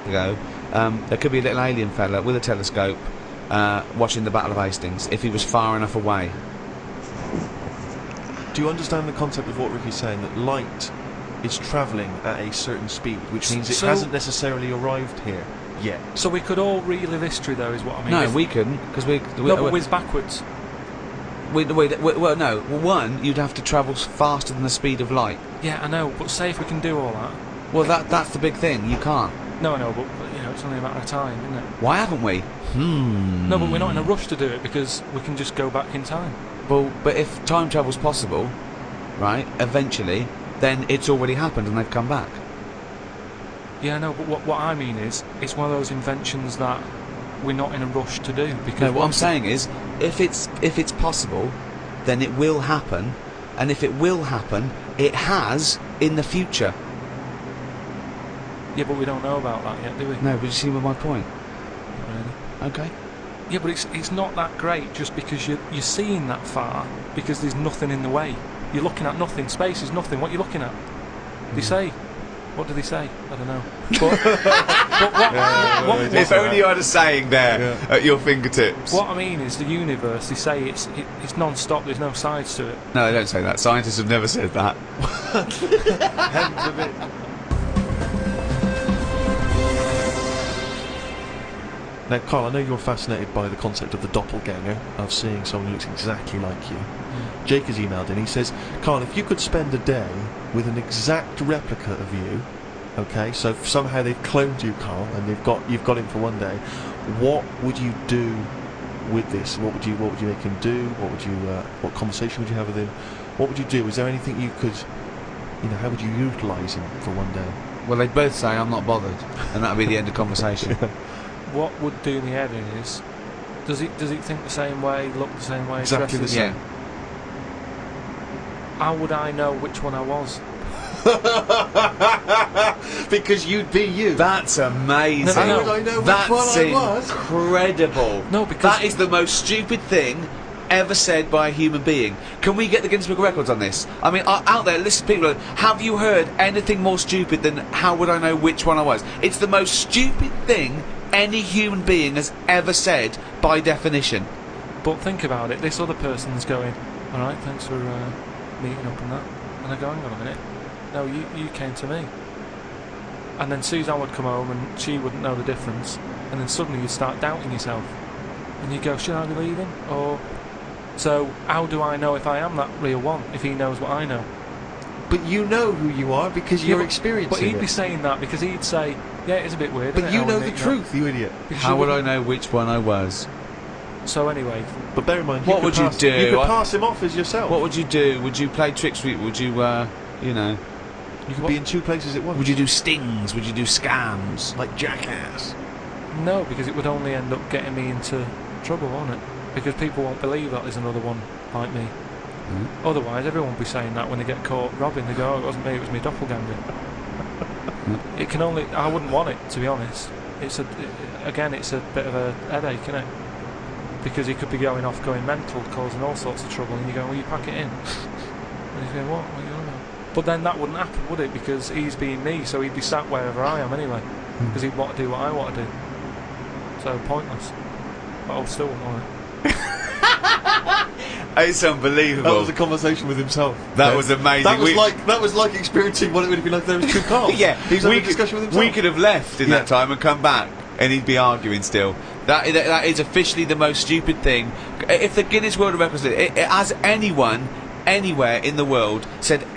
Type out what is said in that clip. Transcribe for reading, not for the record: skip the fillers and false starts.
ago, there could be a little alien fella with a telescope watching the Battle of Hastings if he was far enough away. Do you understand the concept of what Ricky's saying, that light is travelling at a certain speed, which means it hasn't necessarily arrived here yet? So we could all relive history, though, is what I mean. No, we couldn't, because we but whiz backwards. Well, no. One, you'd have to travel faster than the speed of light. Yeah, I know, but say if we can do all that. Well, that's the big thing. You can't. No, I know, but you know, it's only a matter of time, isn't it? Why haven't we? No, but we're not in a rush to do it because we can just go back in time. Well, but if time travel's possible, right, eventually, then it's already happened and they've come back. Yeah, no, but what I mean is, it's one of those inventions that we're not in a rush to do. Because no, what I'm saying is, if it's possible, then it will happen, and if it will happen, it has in the future. Yeah, but we don't know about that yet, do we? No, but you see my point? Not really. Okay. Yeah, but it's not that great just because you're seeing that far, because there's nothing in the way. You're looking at nothing. Space is nothing. What are you looking at? They say. What do they say? I don't know. But what if only you had a saying there at your fingertips. What I mean is the universe, they say it's non-stop, there's no sides to it. No, they don't say that. Scientists have never said that. Hence of it. Now, Carl, I know you're fascinated by the concept of the doppelganger, of seeing someone who looks exactly like you. Jake has emailed in. He says, Carl, if you could spend a day with an exact replica of you, okay, so somehow they've cloned you, Carl, and you've got him for one day, what would you do with this? What would you make him do? What conversation would you have with him? What would you do? Is there anything you could, how would you utilise him for one day? Well, they'd both say I'm not bothered, and that'd be the end of conversation. What would do me head in is, does he think the same way, look the same way, exactly the same? Yeah. How would I know which one I was? Because you'd be you. That's amazing. No, How would I know which That's one I was? incredible. No, because that is the most stupid thing ever said by a human being. Can we get the Guinness Book of Records on this? I mean, out there, listen, people, have you heard anything more stupid than how would I know which one I was? It's the most stupid thing any human being has ever said by definition. But think about it, this other person's going, alright, thanks for meeting up and that. And I go, hang on a minute. No, you came to me. And then Suzanne would come home and she wouldn't know the difference. And then suddenly you start doubting yourself. And you go, should I be leaving? Or... So, how do I know if I am that real one, if he knows what I know? But you know who you are because you're experiencing it. But he'd be saying that because he'd say, yeah, it's a bit weird. But you know the truth, you idiot. How would I know which one I was? So anyway... But bear in mind, what would you do? You could pass him off as yourself. What would you do? Would you play tricks? Would you, You could be in two places at once. Would you do stings? Would you do scams? Like Jackass? No, because it would only end up getting me into trouble, won't it? Because people won't believe that there's another one like me. Otherwise, everyone would be saying that when they get caught robbing. They go, oh, it wasn't me, it was me doppelganger. It can only... I wouldn't want it, to be honest. It's again, it's a bit of a headache, isn't it? Because he could be going off, going mental, causing all sorts of trouble, and you go, well, you pack it in. And he's going, what are you on about? But then that wouldn't happen, would it? Because he's being me, so he'd be sat wherever I am anyway. Because he'd want to do what I want to do. So, pointless. But I still wouldn't want it. It's unbelievable. That was a conversation with himself. That was amazing. That was like experiencing what it would have been like if there was two cars. Yeah, he's having a discussion with himself. We could have left in that time and come back, and he'd be arguing still. That is officially the most stupid thing. If the Guinness World Records, as anyone, anywhere in the world said